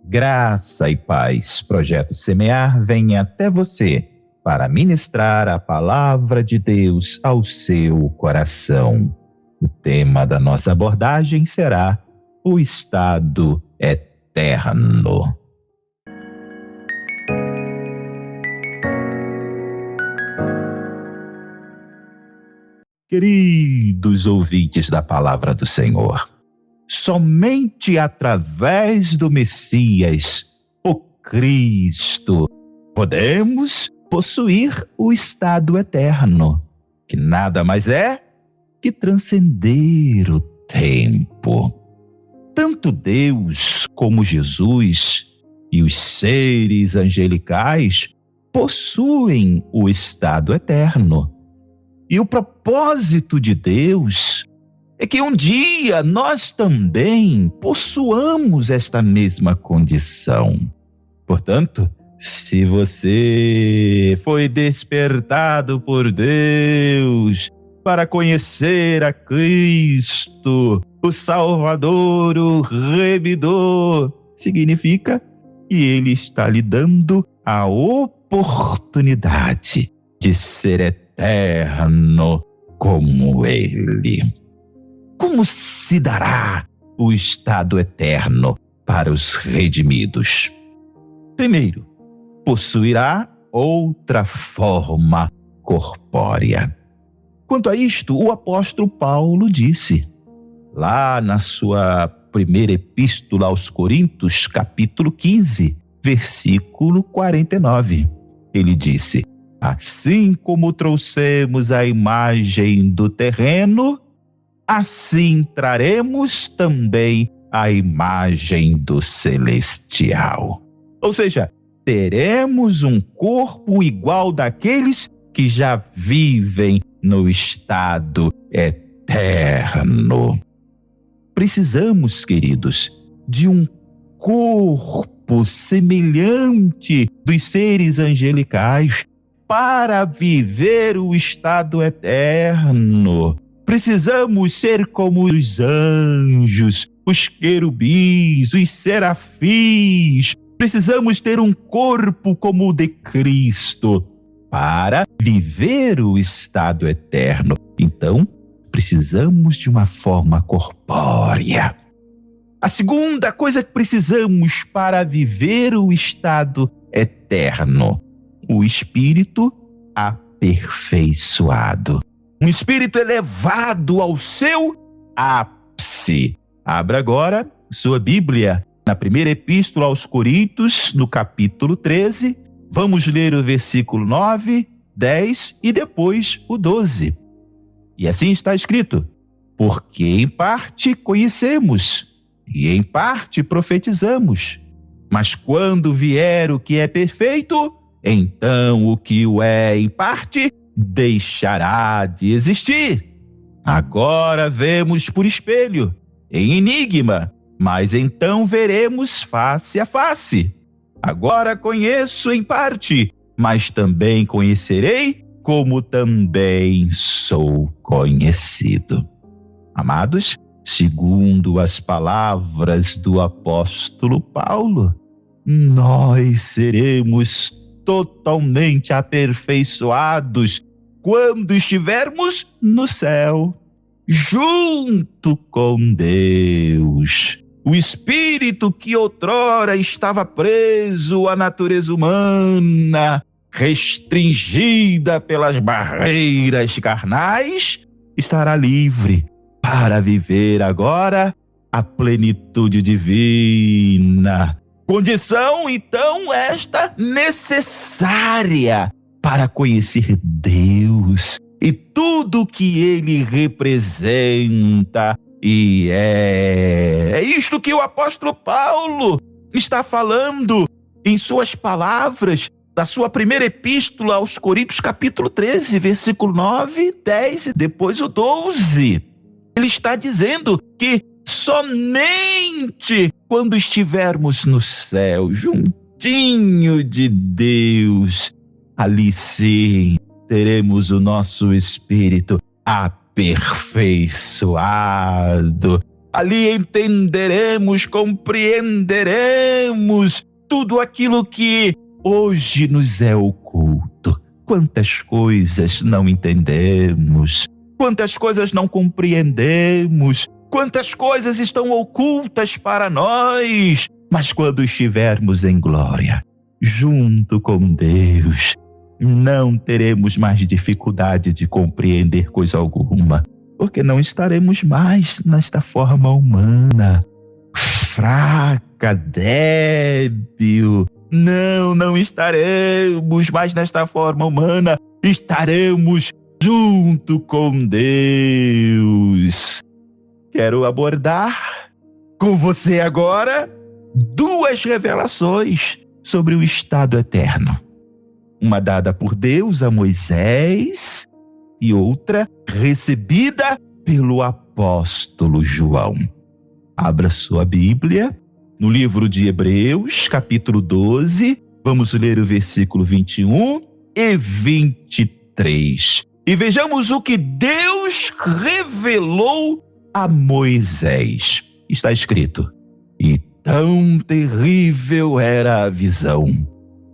Graça e paz. Projeto Semear vem até você para ministrar a palavra de Deus ao seu coração. O tema da nossa abordagem será o estado eterno. Queridos ouvintes da palavra do Senhor, somente através do Messias, o Cristo, podemos possuir o estado eterno, que nada mais é que transcender o tempo. Tanto Deus como Jesus e os seres angelicais possuem o estado eterno. E o propósito de Deus é que um dia nós também possuamos esta mesma condição. Portanto, se você foi despertado por Deus para conhecer a Cristo, o Salvador, o Remidor, significa que Ele está lhe dando a oportunidade de ser eterno como Ele. Como se dará o estado eterno para os redimidos? Primeiro, possuirá outra forma corpórea. Quanto a isto, o apóstolo Paulo disse, lá na sua primeira epístola aos Coríntios, capítulo 15, versículo 49. Ele disse: assim como trouxemos a imagem do terreno, assim traremos também a imagem do celestial. Ou seja, teremos um corpo igual daqueles que já vivem no estado eterno. Precisamos, queridos, de um corpo semelhante dos seres angelicais para viver o estado eterno. Precisamos ser como os anjos, os querubins, os serafins. Precisamos ter um corpo como o de Cristo para viver o estado eterno. Então, precisamos de uma forma corpórea. A segunda coisa que precisamos para viver o estado eterno: o espírito aperfeiçoado. Um espírito elevado ao seu ápice. Abra agora sua Bíblia na primeira epístola aos Coríntios, no capítulo 13. Vamos ler o versículo 9, 10 e depois o 12. E assim está escrito: porque em parte conhecemos e em parte profetizamos, mas quando vier o que é perfeito, então o que o é em parte deixará de existir. Agora vemos por espelho, em enigma, mas então veremos face a face. Agora conheço em parte, mas também conhecerei como também sou conhecido. Amados, segundo as palavras do apóstolo Paulo, nós seremos totalmente aperfeiçoados quando estivermos no céu, junto com Deus. O espírito que outrora estava preso à natureza humana, restringida pelas barreiras carnais, estará livre para viver agora a plenitude divina. Condição, então, esta necessária para conhecer Deus e tudo que Ele representa e é. É isto que o apóstolo Paulo está falando em suas palavras da sua primeira epístola aos Coríntios, capítulo 13, versículo 9, 10 e depois o 12. Ele está dizendo que somente quando estivermos no céu, juntinho de Deus, ali sim teremos o nosso espírito aperfeiçoado Ali entenderemos, compreenderemos tudo aquilo que hoje nos é oculto. Quantas coisas não entendemos, quantas coisas não compreendemos, quantas coisas estão ocultas para nós. Mas quando estivermos em glória, junto com Deus, não teremos mais dificuldade de compreender coisa alguma, porque não estaremos mais nesta forma humana, fraca, débil. Não estaremos mais nesta forma humana, estaremos junto com Deus. Quero abordar com você agora 2 revelações sobre o estado eterno. Uma dada por Deus a Moisés e outra recebida pelo apóstolo João. Abra sua Bíblia no livro de Hebreus, capítulo 12, vamos ler o versículo 21 e 23. E vejamos o que Deus revelou a Moisés. Está escrito: e tão terrível era a visão,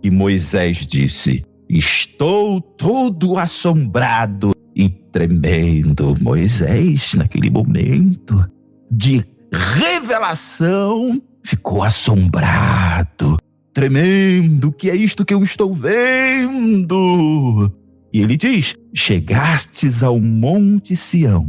que Moisés disse: estou todo assombrado e tremendo. Moisés, naquele momento de revelação, ficou assombrado, tremendo. O que é isto que eu estou vendo? E ele diz: chegastes ao monte Sião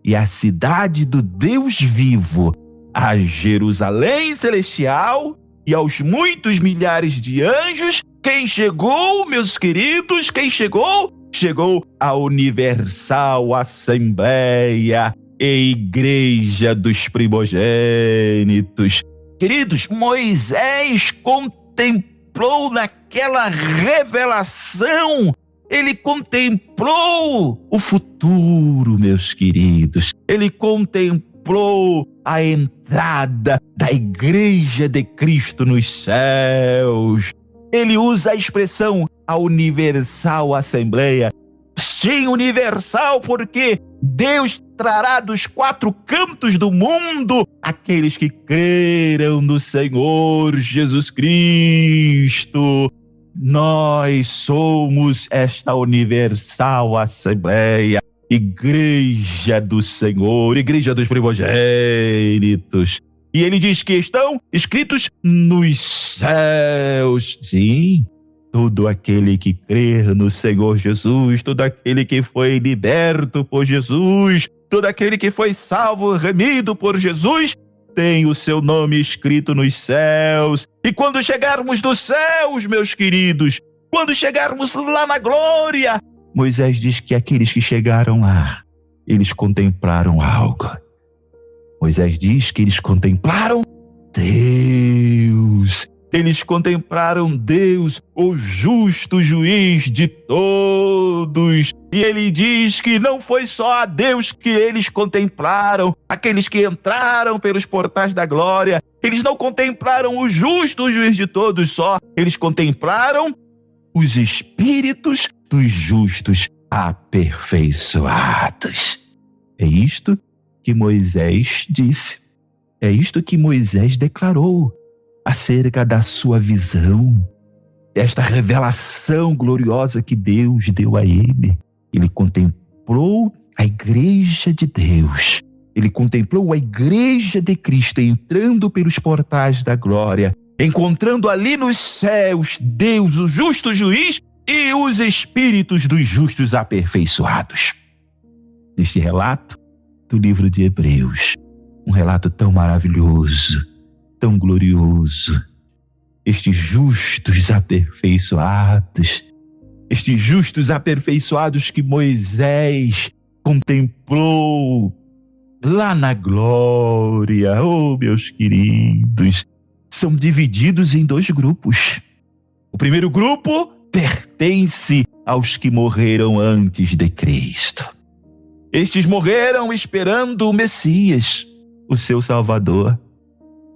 e à cidade do Deus vivo, a Jerusalém celestial e aos muitos milhares de anjos. Quem chegou, meus queridos? Quem chegou? Chegou a universal assembleia e igreja dos primogênitos. Queridos, Moisés contemplou naquela revelação, ele contemplou o futuro, meus queridos. Ele contemplou a entrada da igreja de Cristo nos céus. Ele usa a expressão a universal assembleia. Sim, universal, porque Deus trará dos 4 cantos do mundo aqueles que creram no Senhor Jesus Cristo. Nós somos esta universal assembleia, igreja do Senhor, igreja dos primogênitos. E ele diz que estão escritos nos céus. Sim, todo aquele que crer no Senhor Jesus, todo aquele que foi liberto por Jesus, todo aquele que foi salvo, remido por Jesus, tem o seu nome escrito nos céus. E quando chegarmos nos céus, meus queridos, quando chegarmos lá na glória, Moisés diz que aqueles que chegaram lá, eles contemplaram algo. Moisés diz que eles contemplaram Deus. Eles contemplaram Deus, o justo juiz de todos. E ele diz que não foi só a Deus que eles contemplaram, aqueles que entraram pelos portais da glória. Eles não contemplaram o justo juiz de todos só, eles contemplaram os espíritos dos justos aperfeiçoados. É isto que Moisés disse. É isto que Moisés declarou acerca da sua visão, desta revelação gloriosa que Deus deu a ele. Ele contemplou a igreja de Deus. Ele contemplou a igreja de Cristo entrando pelos portais da glória, encontrando ali nos céus Deus, o justo juiz, e os espíritos dos justos aperfeiçoados. Neste relato do livro de Hebreus, um relato tão maravilhoso, tão glorioso, estes justos aperfeiçoados, que Moisés contemplou lá na glória, oh meus queridos, são divididos em 2 grupos. O primeiro grupo pertence aos que morreram antes de Cristo. Estes morreram esperando o Messias, o seu Salvador.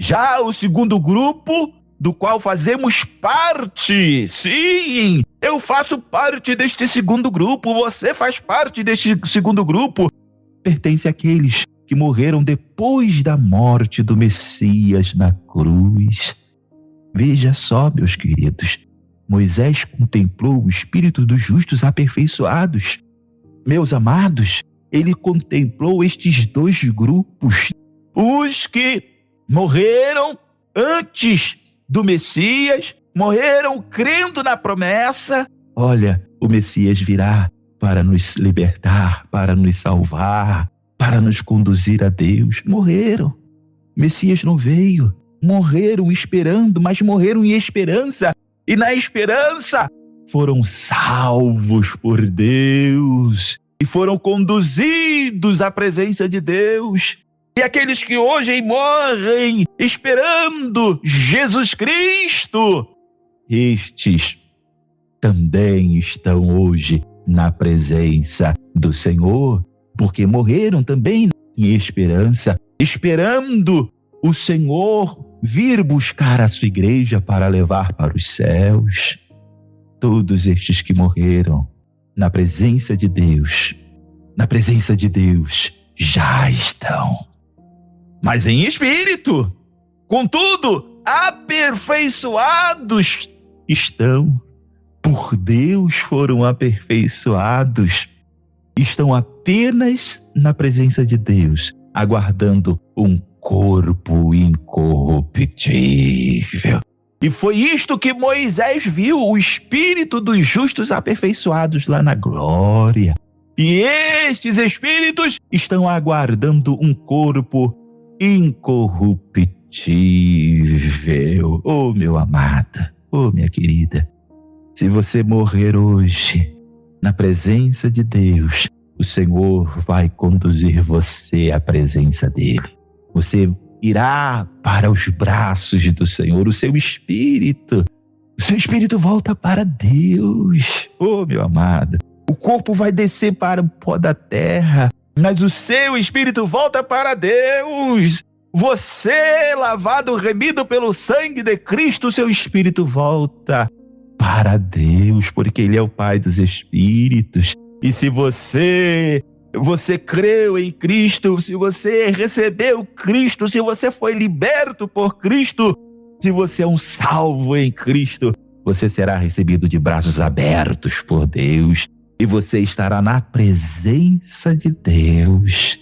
Já o segundo grupo, do qual fazemos parte, sim, eu faço parte deste segundo grupo, você faz parte deste segundo grupo, pertence àqueles que morreram depois da morte do Messias na cruz. Veja só, meus queridos, Moisés contemplou o espírito dos justos aperfeiçoados. Meus amados, ele contemplou estes dois grupos, os que morreram antes do Messias, morreram crendo na promessa. Olha, o Messias virá para nos libertar, para nos salvar, para nos conduzir a Deus. Morreram. O Messias não veio. Morreram esperando, mas morreram em esperança. E na esperança foram salvos por Deus e foram conduzidos à presença de Deus. E aqueles que hoje morrem esperando Jesus Cristo, estes também estão hoje na presença do Senhor, porque morreram também em esperança, esperando o Senhor vir buscar a sua igreja para levar para os céus. Todos estes que morreram na presença de Deus já estão, mas em espírito, contudo, aperfeiçoados estão. Por Deus foram aperfeiçoados, estão apenas na presença de Deus, aguardando um corpo incorruptível. E foi isto que Moisés viu, o espírito dos justos aperfeiçoados lá na glória. E estes espíritos estão aguardando um corpo incorruptível. Oh, meu amado, oh, minha querida, se você morrer hoje na presença de Deus, o Senhor vai conduzir você à presença dele. Você irá para os braços do Senhor, o seu espírito volta para Deus. Oh, meu amado, o corpo vai descer para o pó da terra, mas o seu espírito volta para Deus. Você, lavado, remido pelo sangue de Cristo, o seu espírito volta para Deus, porque Ele é o Pai dos Espíritos. E se você creu em Cristo, se você recebeu Cristo, se você foi liberto por Cristo, se você é um salvo em Cristo, você será recebido de braços abertos por Deus e você estará na presença de Deus,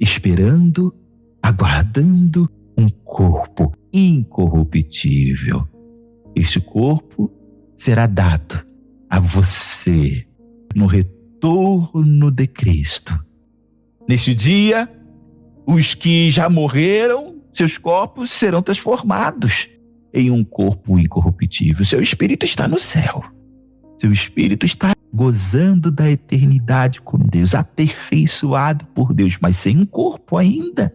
esperando, aguardando um corpo incorruptível. Este corpo será dado a você no retorno de Cristo. Neste dia, os que já morreram, seus corpos serão transformados em um corpo incorruptível. Seu espírito está no céu. Seu espírito está gozando da eternidade com Deus, aperfeiçoado por Deus, mas sem um corpo ainda.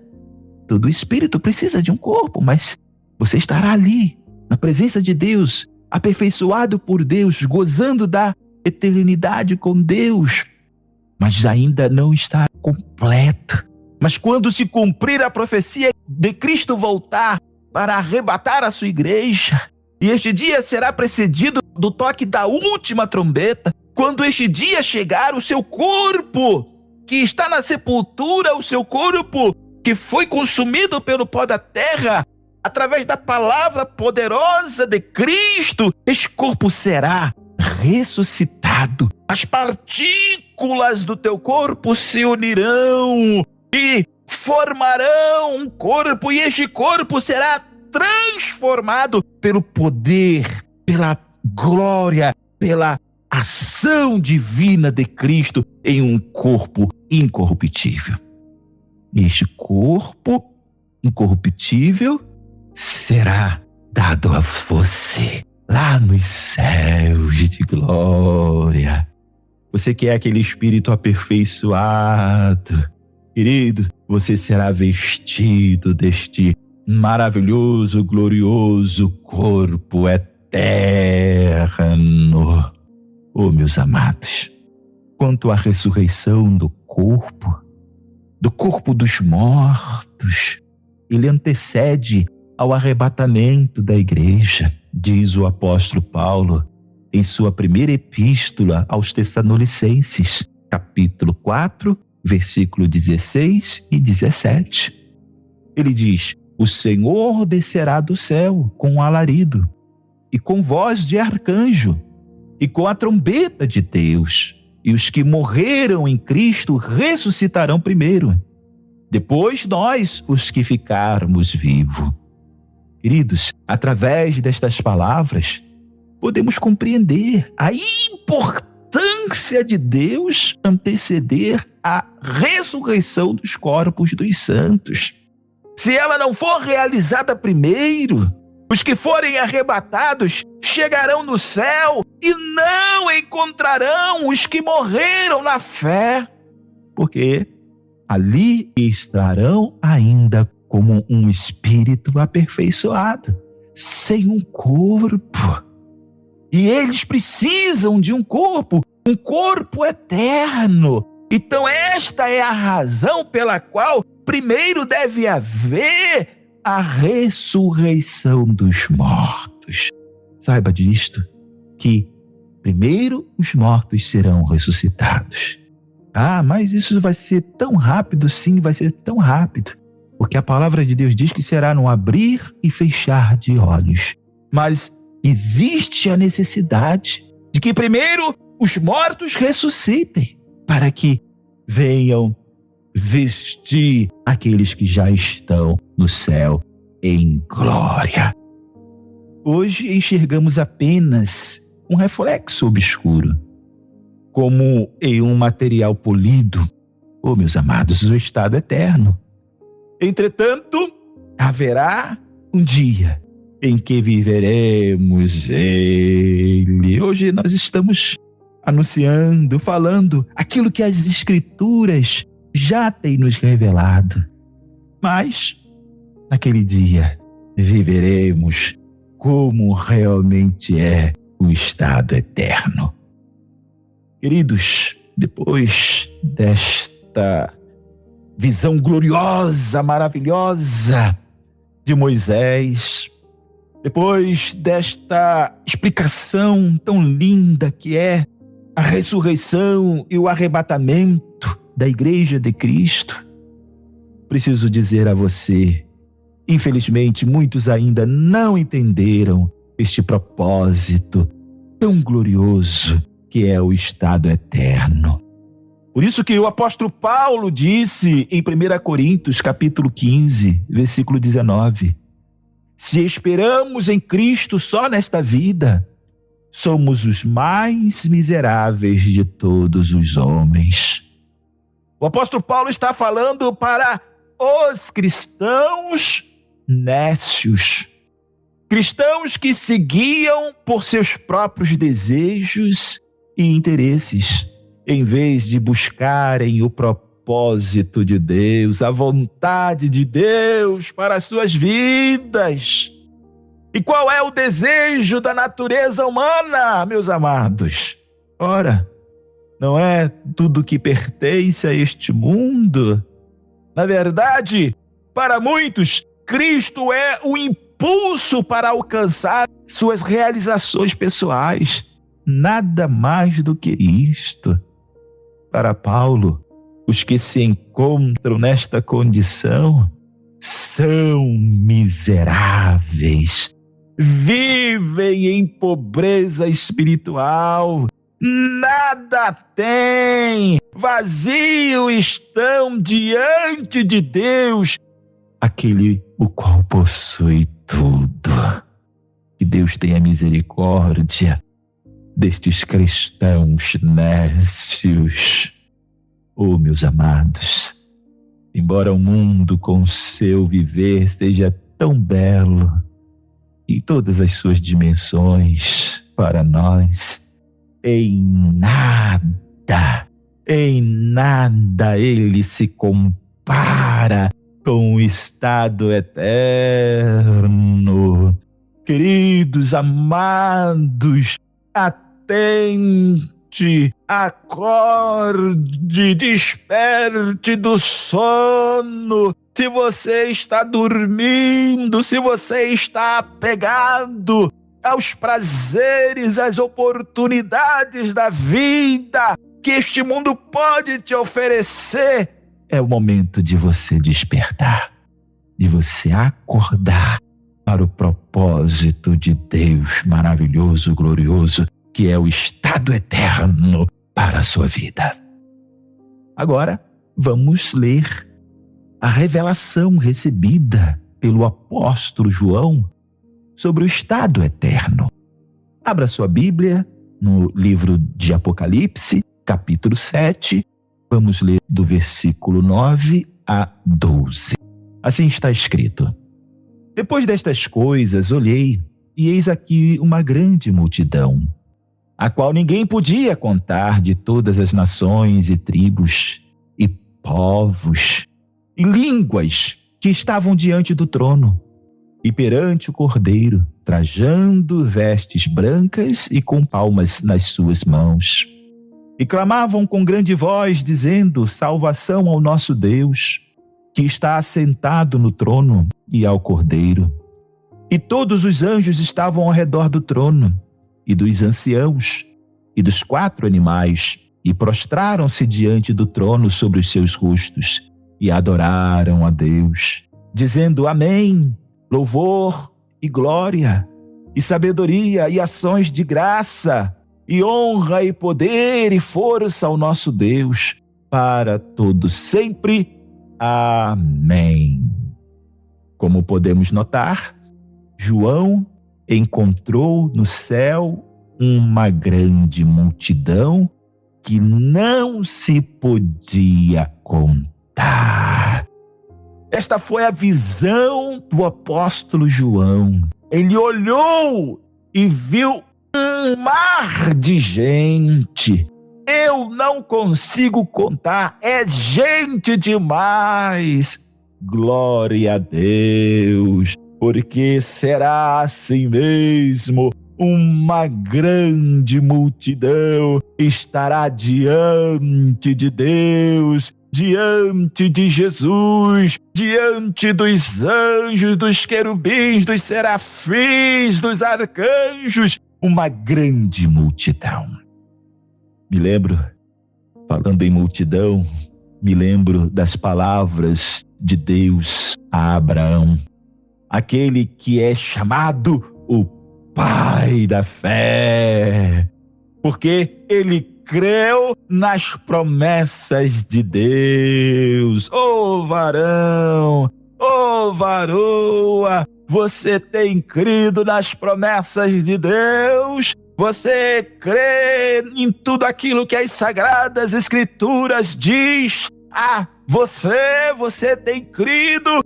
Todo espírito precisa de um corpo, mas você estará ali, na presença de Deus, aperfeiçoado por Deus, gozando da eternidade com Deus, mas ainda não está completo. Mas quando se cumprir a profecia de Cristo voltar para arrebatar a sua igreja, e este dia será precedido do toque da última trombeta, quando este dia chegar, o seu corpo que está na sepultura, o seu corpo que foi consumido pelo pó da terra, através da palavra poderosa de Cristo, este corpo será ressuscitado. As partículas do teu corpo se unirão e formarão um corpo, e este corpo será transformado pelo poder, pela glória, pela ação divina de Cristo em um corpo incorruptível. Este corpo incorruptível será dado a você lá nos céus de glória. Você que é aquele espírito aperfeiçoado, querido, você será vestido deste maravilhoso, glorioso corpo eterno. Oh, meus amados, quanto à ressurreição do corpo dos mortos, ele antecede ao arrebatamento da igreja, diz o apóstolo Paulo em sua primeira epístola aos Tessalonicenses, capítulo 4, versículo 16 e 17. Ele diz: o Senhor descerá do céu com um alarido, e com voz de arcanjo, e com a trombeta de Deus, e os que morreram em Cristo ressuscitarão primeiro. Depois nós, os que ficarmos vivos. Queridos, através destas palavras, podemos compreender a importância de Deus anteceder a ressurreição dos corpos dos santos. Se ela não for realizada primeiro, os que forem arrebatados chegarão no céu e não encontrarão os que morreram na fé, porque ali estarão ainda como um espírito aperfeiçoado, sem um corpo. E eles precisam de um corpo eterno. Então esta é a razão pela qual primeiro deve haver a ressurreição dos mortos. Saiba disto, que primeiro os mortos serão ressuscitados. Ah, mas isso vai ser tão rápido? Sim, vai ser tão rápido. Porque a palavra de Deus diz que será num abrir e fechar de olhos. Mas existe a necessidade de que primeiro os mortos ressuscitem, para que venham vestir aqueles que já estão no céu em glória. Hoje enxergamos apenas um reflexo obscuro, como em um material polido. Oh, meus amados, o estado eterno. Entretanto, haverá um dia em que viveremos Ele. Hoje nós estamos anunciando, falando aquilo que as Escrituras já têm nos revelado. Mas, naquele dia, viveremos como realmente é o estado eterno. Queridos, depois desta visão gloriosa, maravilhosa de Moisés, depois desta explicação tão linda que é a ressurreição e o arrebatamento da Igreja de Cristo, preciso dizer a você, infelizmente muitos ainda não entenderam este propósito tão glorioso que é o estado eterno. Por isso que o apóstolo Paulo disse em 1 Coríntios capítulo 15, versículo 19, se esperamos em Cristo só nesta vida, somos os mais miseráveis de todos os homens. O apóstolo Paulo está falando para os cristãos nécios, cristãos que seguiam por seus próprios desejos e interesses, em vez de buscarem o propósito de Deus, a vontade de Deus para as suas vidas. E qual é o desejo da natureza humana, meus amados? Ora, não é tudo que pertence a este mundo. Na verdade, para muitos, Cristo é o impulso para alcançar suas realizações pessoais. Nada mais do que isto. Para Paulo, os que se encontram nesta condição são miseráveis, vivem em pobreza espiritual, nada têm, vazio estão diante de Deus, aquele o qual possui tudo. Que Deus tenha misericórdia destes cristãos nécios. Oh, meus amados, embora o mundo com seu viver seja tão belo em todas as suas dimensões para nós, em nada ele se compara com o estado eterno. Queridos, amados, atente, acorde, desperte do sono. Se você está dormindo, se você está apegado aos prazeres, às oportunidades da vida, que este mundo pode te oferecer, é o momento de você despertar, de você acordar para o propósito de Deus maravilhoso, glorioso, que é o estado eterno para a sua vida. Agora, vamos ler a revelação recebida pelo apóstolo João sobre o estado eterno. Abra sua Bíblia no livro de Apocalipse, capítulo 7. Vamos ler do versículo 9 a 12. Assim está escrito: Depois destas coisas olhei, e eis aqui uma grande multidão, a qual ninguém podia contar, de todas as nações e tribos e povos e línguas, que estavam diante do trono e perante o Cordeiro, trajando vestes brancas e com palmas nas suas mãos. E clamavam com grande voz, dizendo: Salvação ao nosso Deus, que está assentado no trono, e ao Cordeiro. E todos os anjos estavam ao redor do trono, e dos anciãos, e dos 4 animais, e prostraram-se diante do trono sobre os seus rostos, e adoraram a Deus, dizendo: Amém, louvor e glória, e sabedoria, e ações de graça, e honra e poder e força ao nosso Deus, para todo sempre. Amém. Como podemos notar, João encontrou no céu uma grande multidão que não se podia contar. Esta foi a visão do apóstolo João. Ele olhou e viu um mar de gente. Eu não consigo contar, é gente demais. Glória a Deus, porque será assim mesmo. Uma grande multidão estará diante de Deus, diante de Jesus, diante dos anjos, dos querubins, dos serafins, dos arcanjos. Uma grande multidão. Me lembro, falando em multidão, me lembro das palavras de Deus a Abraão, aquele que é chamado o Pai da fé, porque ele creu nas promessas de Deus. Ô varão, ô varoa, você tem crido nas promessas de Deus? Você crê em tudo aquilo que as Sagradas Escrituras diz a você? Você tem crido?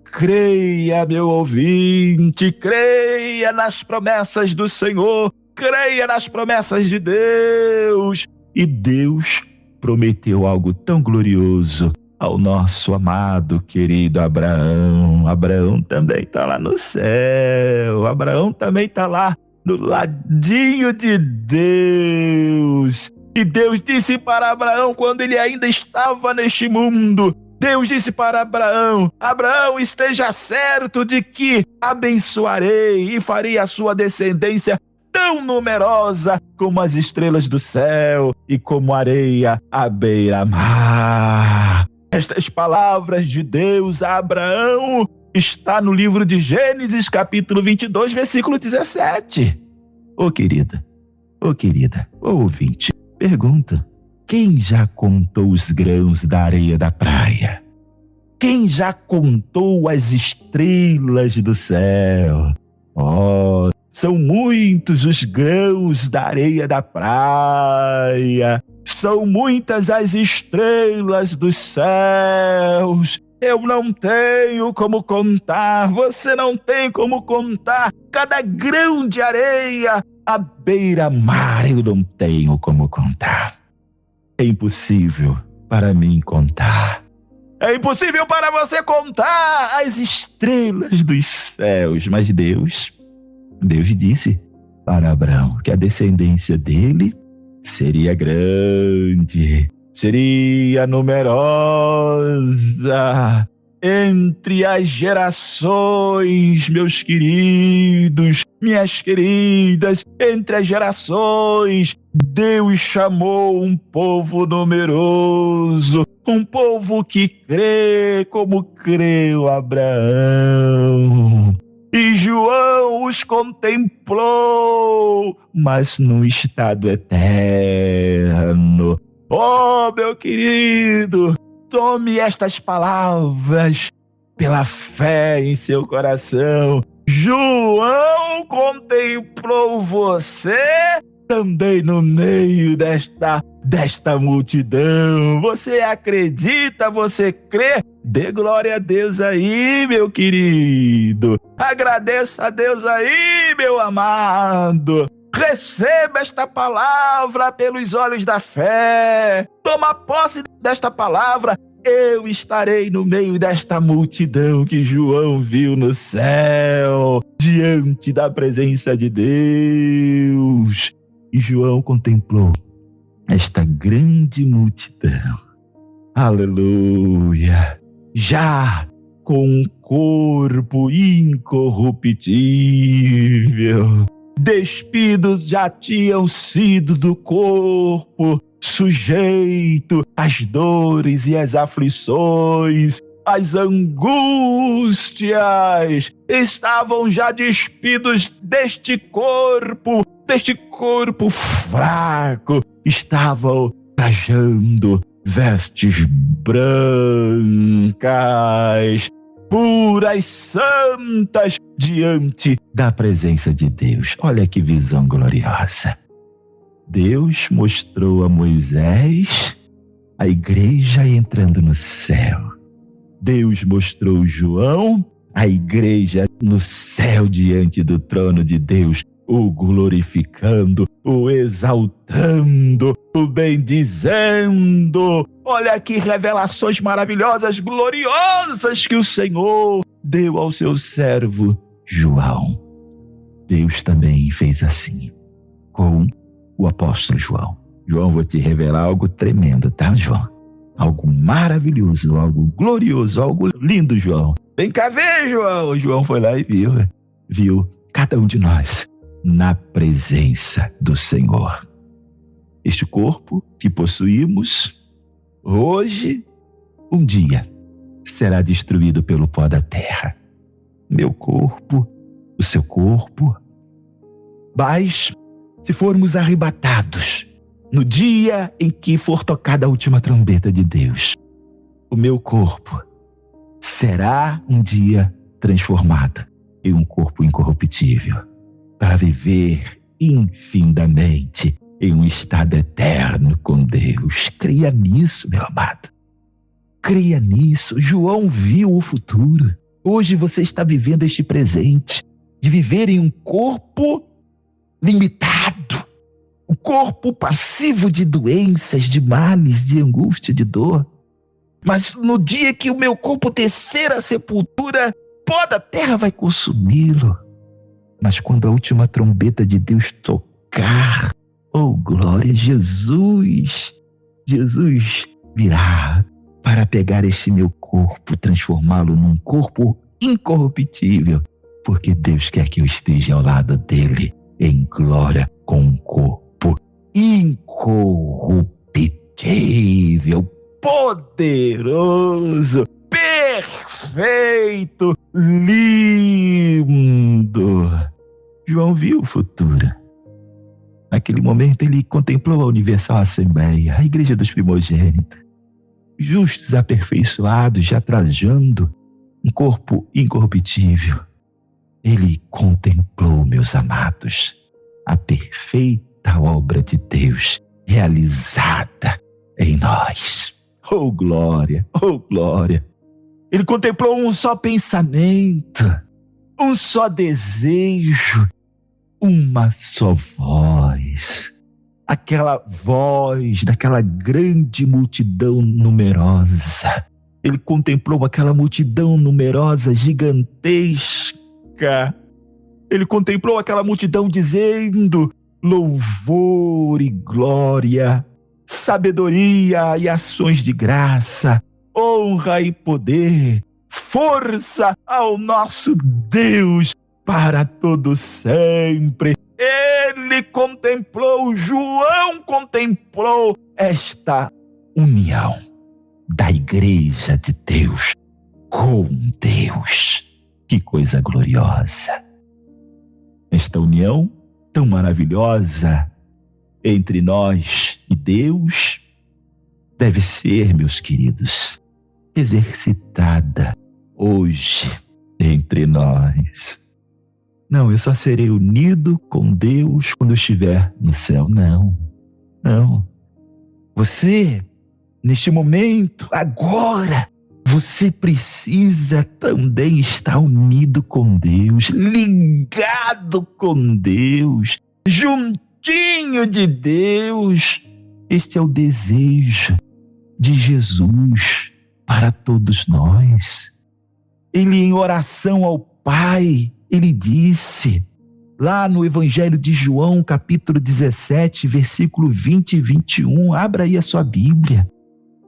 Creia, meu ouvinte, creia nas promessas do Senhor, creia nas promessas de Deus. E Deus prometeu algo tão glorioso ao nosso amado, querido Abraão. Abraão também está lá no céu, Abraão também está lá no ladinho de Deus. E Deus disse para Abraão, quando ele ainda estava neste mundo, Deus disse para Abraão: Abraão, esteja certo de que abençoarei e farei a sua descendência tão numerosa como as estrelas do céu e como a areia à beira-mar. Estas palavras de Deus a Abraão está no livro de Gênesis, capítulo 22, versículo 17. Ô querida, ô ouvinte, pergunta: quem já contou os grãos da areia da praia? Quem já contou as estrelas do céu? Oh, são muitos os grãos da areia da praia. São muitas as estrelas dos céus. Eu não tenho como contar, você não tem como contar. Cada grão de areia à beira-mar eu não tenho como contar. É impossível para mim contar. É impossível para você contar as estrelas dos céus. Mas Deus disse para Abraão que a descendência dele seria grande, seria numerosa. Entre as gerações, meus queridos, Minhas queridas, entre as gerações, Deus chamou um povo numeroso, um povo que crê como creu Abraão. E João os contemplou, mas num estado eterno. Oh, meu querido, tome estas palavras pela fé em seu coração. João contemplou você também no meio desta multidão. Você acredita, você crê? Dê glória a Deus aí, meu querido. Agradeça a Deus aí, meu amado. Receba esta palavra pelos olhos da fé. Toma posse desta palavra. Eu estarei no meio desta multidão que João viu no céu, diante da presença de Deus. E João contemplou esta grande multidão. Aleluia! Já com um corpo incorruptível. Despidos já tinham sido do corpo, sujeito às dores e às aflições, as angústias, estavam já despidos deste corpo fraco, estavam trajando vestes brancas, puras, santas, diante da presença de Deus. Olha que visão gloriosa. Deus mostrou a Moisés a igreja entrando no céu. Deus mostrou João a igreja no céu diante do trono de Deus, o glorificando, o exaltando, o bendizendo. Olha que revelações maravilhosas, gloriosas que o Senhor deu ao seu servo João. Deus também fez assim com o apóstolo João. João, vou te revelar algo tremendo, tá, João? Algo maravilhoso, algo glorioso, algo lindo, João. Vem cá ver, João. O João foi lá e viu cada um de nós na presença do Senhor. Este corpo que possuímos, hoje, um dia, será destruído pelo pó da terra. Meu corpo, o seu corpo. Mas, se formos arrebatados, no dia em que for tocada a última trombeta de Deus, o meu corpo será um dia transformado em um corpo incorruptível, para viver infinitamente em um estado eterno com Deus. Creia nisso, meu amado. Creia nisso. João viu o futuro. Hoje você está vivendo este presente de viver em um corpo limitado, um corpo passivo de doenças, de males, de angústia, de dor. Mas no dia que o meu corpo descer à sepultura, pó da terra vai consumi-lo. Mas quando a última trombeta de Deus tocar, oh glória, Jesus virá para pegar este meu corpo, transformá-lo num corpo incorruptível, porque Deus quer que eu esteja ao lado dele em glória com um corpo incorruptível, poderoso, perfeito, lindo. João viu o futuro. Naquele momento ele contemplou a Universal Assembleia, a Igreja dos Primogênitos, justos aperfeiçoados, já trajando um corpo incorruptível. Ele contemplou, meus amados, a perfeita obra de Deus realizada em nós. Oh glória, oh glória. Ele contemplou um só pensamento, um só desejo, uma só voz. Aquela voz daquela grande multidão numerosa. Ele contemplou aquela multidão numerosa, gigantesca. Ele contemplou aquela multidão dizendo: louvor e glória, sabedoria e ações de graça, honra e poder, força ao nosso Deus, para todo sempre. Ele contemplou, João contemplou esta união da igreja de Deus com Deus. Que coisa gloriosa! Esta união tão maravilhosa entre nós e Deus deve ser, meus queridos, exercitada hoje entre nós. Não, eu só serei unido com Deus quando eu estiver no céu. Não. Você, neste momento, agora, você precisa também estar unido com Deus, ligado com Deus, juntinho de Deus. Este é o desejo de Jesus para todos nós. Ele, em oração ao Pai, ele disse, lá no Evangelho de João, capítulo 17, versículo 20 e 21, abra aí a sua Bíblia.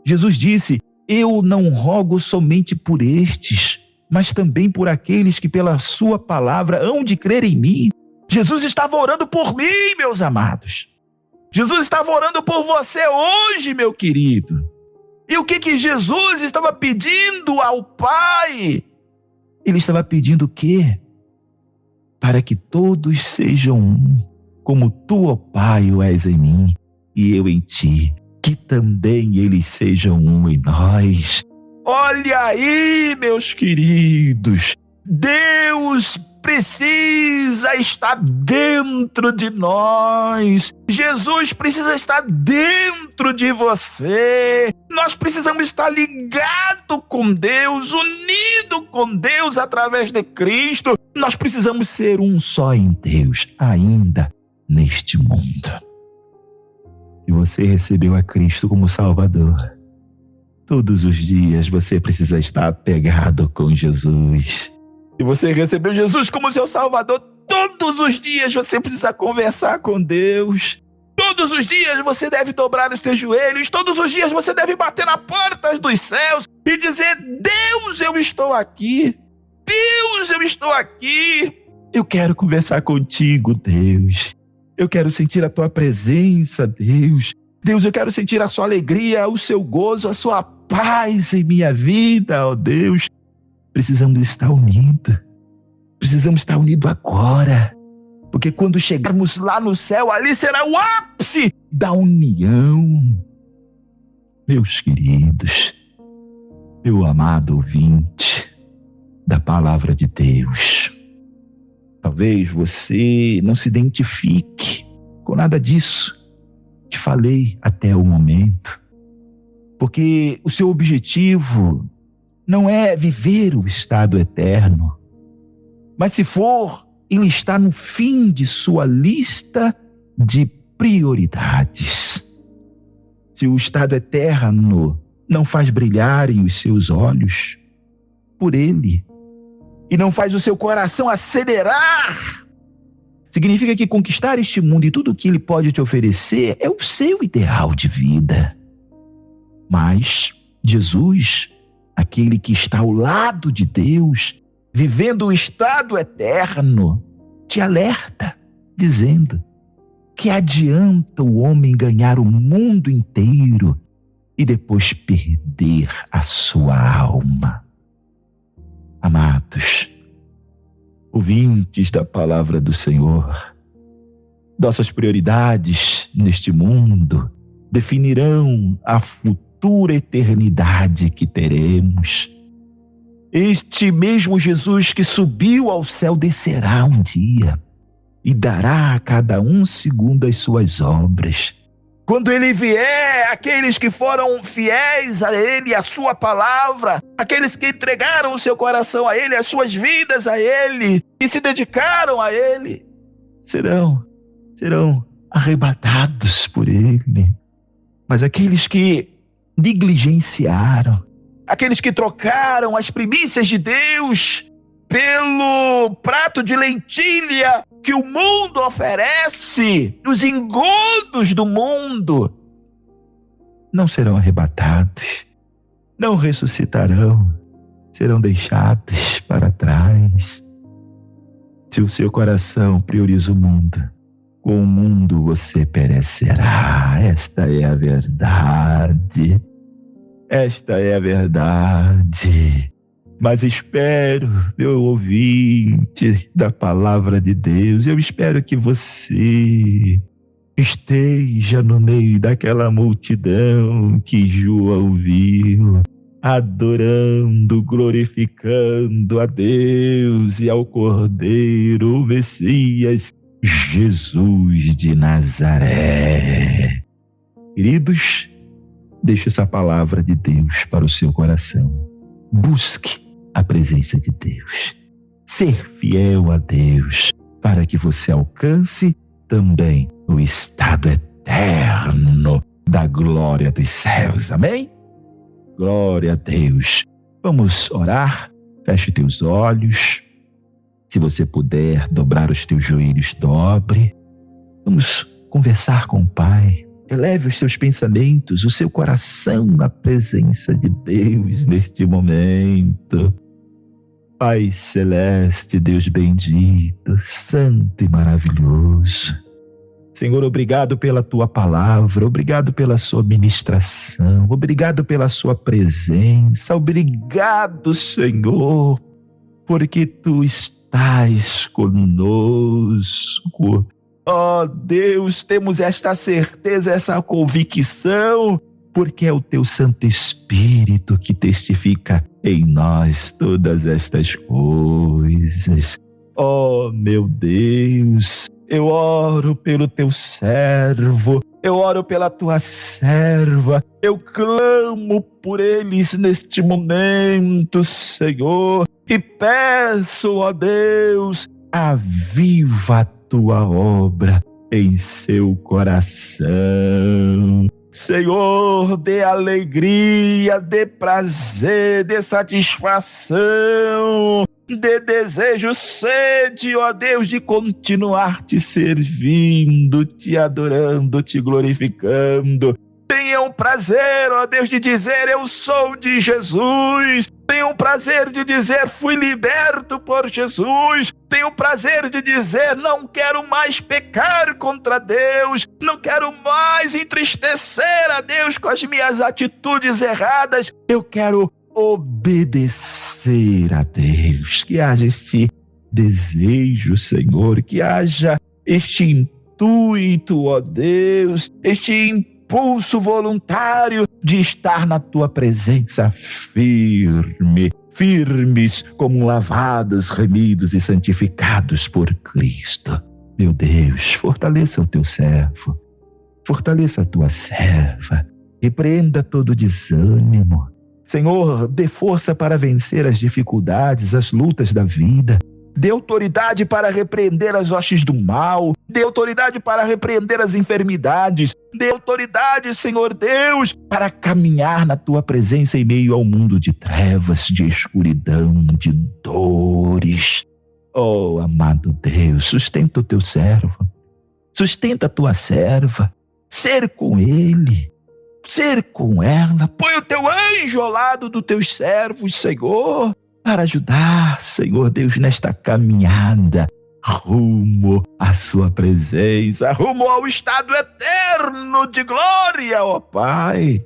Jesus disse: eu não rogo somente por estes, mas também por aqueles que pela sua palavra hão de crer em mim. Jesus estava orando por mim, meus amados. Jesus estava orando por você hoje, meu querido. E o que Jesus estava pedindo ao Pai? Ele estava pedindo o quê? Para que todos sejam um, como tu, ó Pai, o és em mim e eu em ti, que também eles sejam um em nós. Olha aí, meus queridos, Deus precisa estar dentro de nós. Jesus precisa estar dentro de você. Nós precisamos estar ligados com Deus, unido com Deus através de Cristo. Nós precisamos ser um só em Deus, ainda neste mundo. Se você recebeu a Cristo como Salvador, todos os dias você precisa estar apegado com Jesus. Se você recebeu Jesus como seu Salvador, todos os dias você precisa conversar com Deus. Todos os dias você deve dobrar os teus joelhos. Todos os dias você deve bater na porta dos céus e dizer: Deus, eu estou aqui. Deus, eu estou aqui. Eu quero conversar contigo, Deus. Eu quero sentir a tua presença, Deus. Deus, eu quero sentir a sua alegria, o seu gozo, a sua paz em minha vida, ó Deus. Precisamos estar unidos. Precisamos estar unidos agora. Porque quando chegarmos lá no céu, ali será o ápice da união. Meus queridos, meu amado ouvinte da palavra de Deus, talvez você não se identifique com nada disso que falei até o momento. Porque o seu objetivo não é viver o estado eterno, mas se for, ele está no fim de sua lista de prioridades. Se o estado eterno não faz brilharem os seus olhos por ele e não faz o seu coração acelerar, significa que conquistar este mundo e tudo o que ele pode te oferecer é o seu ideal de vida. Mas Jesus, aquele que está ao lado de Deus, vivendo o estado eterno, te alerta, dizendo: que adianta o homem ganhar o mundo inteiro e depois perder a sua alma? Amados, ouvintes da palavra do Senhor, nossas prioridades neste mundo definirão a futura eternidade que teremos. Este mesmo Jesus que subiu ao céu descerá um dia e dará a cada um segundo as suas obras. Quando ele vier, aqueles que foram fiéis a ele, a sua palavra, aqueles que entregaram o seu coração a ele, as suas vidas a ele e se dedicaram a ele, serão arrebatados por ele. Mas aqueles que negligenciaram, aqueles que trocaram as primícias de Deus pelo prato de lentilha que o mundo oferece, os engodos do mundo, não serão arrebatados, não ressuscitarão, serão deixados para trás. Se o seu coração prioriza o mundo, com o mundo você perecerá. Esta é a verdade. Esta é a verdade. Mas espero, meu ouvinte da palavra de Deus, eu espero que você esteja no meio daquela multidão que João viu, adorando, glorificando a Deus e ao Cordeiro, o Messias, Jesus de Nazaré. Queridos, deixe essa palavra de Deus para o seu coração. Busque a presença de Deus. Ser fiel a Deus para que você alcance também o estado eterno da glória dos céus. Amém? Glória a Deus. Vamos orar. Feche teus olhos. Se você puder dobrar os teus joelhos, dobre. Vamos conversar com o Pai. Eleve os seus pensamentos, o seu coração na presença de Deus neste momento. Pai celeste, Deus bendito, santo e maravilhoso. Senhor, obrigado pela tua palavra, obrigado pela sua ministração, obrigado pela sua presença, obrigado, Senhor, porque tu estás conosco. Ó Deus, temos esta certeza, essa convicção, porque é o teu Santo Espírito que testifica em nós todas estas coisas. Ó meu Deus, eu oro pelo teu servo, eu oro pela tua serva, eu clamo por eles neste momento, Senhor, e peço, ó Deus, aviva a tua obra em seu coração. Senhor, dê alegria, dê prazer, dê satisfação, dê desejo, sede, ó Deus, de continuar te servindo, te adorando, te glorificando. Tenham prazer, ó Deus, de dizer eu sou de Jesus. Tenham prazer de dizer fui liberto por Jesus. Tenham prazer de dizer não quero mais pecar contra Deus. Não quero mais entristecer a Deus com as minhas atitudes erradas. Eu quero obedecer a Deus. Que haja este desejo, Senhor. Que haja este intuito, ó Deus. Este impulso voluntário de estar na tua presença firmes como lavados, remidos e santificados por Cristo. Meu Deus, fortaleça o teu servo, fortaleça a tua serva, repreenda todo desânimo. Senhor, dê força para vencer as dificuldades, as lutas da vida. Dê autoridade para repreender as hostes do mal. Dê autoridade para repreender as enfermidades. Dê autoridade, Senhor Deus, para caminhar na tua presença em meio ao mundo de trevas, de escuridão, de dores. Oh, amado Deus, sustenta o teu servo. Sustenta a tua serva. Ser com ele. Ser com ela. Põe o teu anjo ao lado dos teus servos, Senhor, para ajudar, Senhor Deus, nesta caminhada rumo à sua presença, rumo ao estado eterno de glória, ó Pai.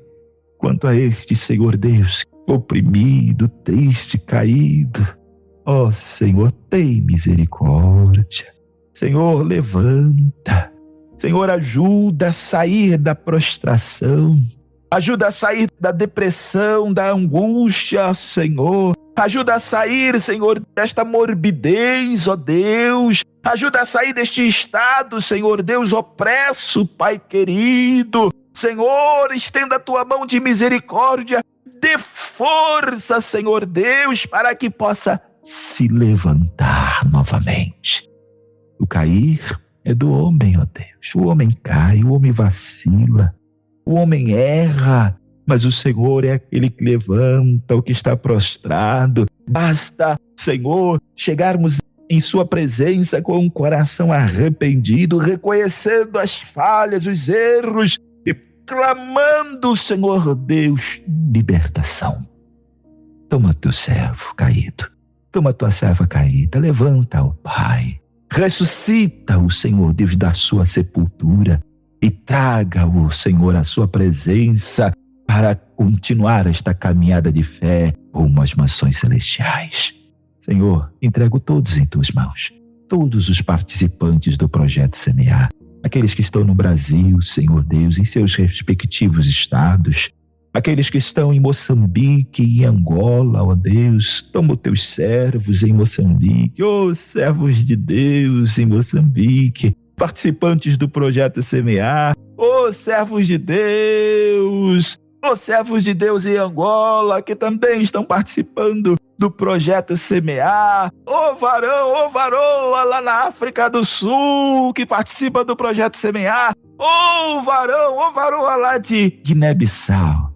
Quanto a este, Senhor Deus, oprimido, triste, caído, ó Senhor, tem misericórdia. Senhor, levanta. Senhor, ajuda a sair da prostração. Ajuda a sair da depressão, da angústia, Senhor. Ajuda a sair, Senhor, desta morbidez, ó Deus. Ajuda a sair deste estado, Senhor Deus, opresso, Pai querido. Senhor, estenda a tua mão de misericórdia. Dê força, Senhor Deus, para que possa se levantar novamente. O cair é do homem, ó Deus. O homem cai, o homem vacila, o homem erra. Mas o Senhor é aquele que levanta o que está prostrado. Basta, Senhor, chegarmos em sua presença com um coração arrependido, reconhecendo as falhas, os erros e clamando, Senhor Deus, libertação. Toma teu servo caído, Toma tua serva caída, levanta, ó Pai. Ressuscita o Senhor Deus da sua sepultura e traga-o, Senhor, à sua presença para continuar esta caminhada de fé rumo às mansões celestiais. Senhor, entrego todos em tuas mãos, todos os participantes do projeto Semear, aqueles que estão no Brasil, Senhor Deus, em seus respectivos estados, aqueles que estão em Moçambique e Angola, ó Deus, toma os teus servos em Moçambique, ó servos de Deus em Moçambique, participantes do projeto Semear, ó servos de Deus, ó servos de Deus em Angola, que também estão participando do projeto Semear, ó varoa lá na África do Sul, que participa do projeto Semear, ó varoa lá de Guiné-Bissau.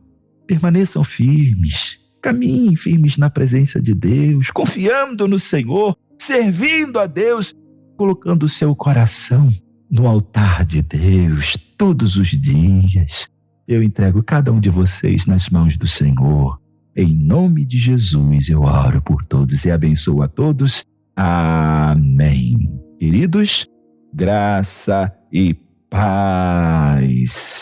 Permaneçam firmes, caminhem firmes na presença de Deus, confiando no Senhor, servindo a Deus, colocando o seu coração no altar de Deus todos os dias. Eu entrego cada um de vocês nas mãos do Senhor. Em nome de Jesus eu oro por todos e abençoo a todos. Amém. Queridos, graça e paz.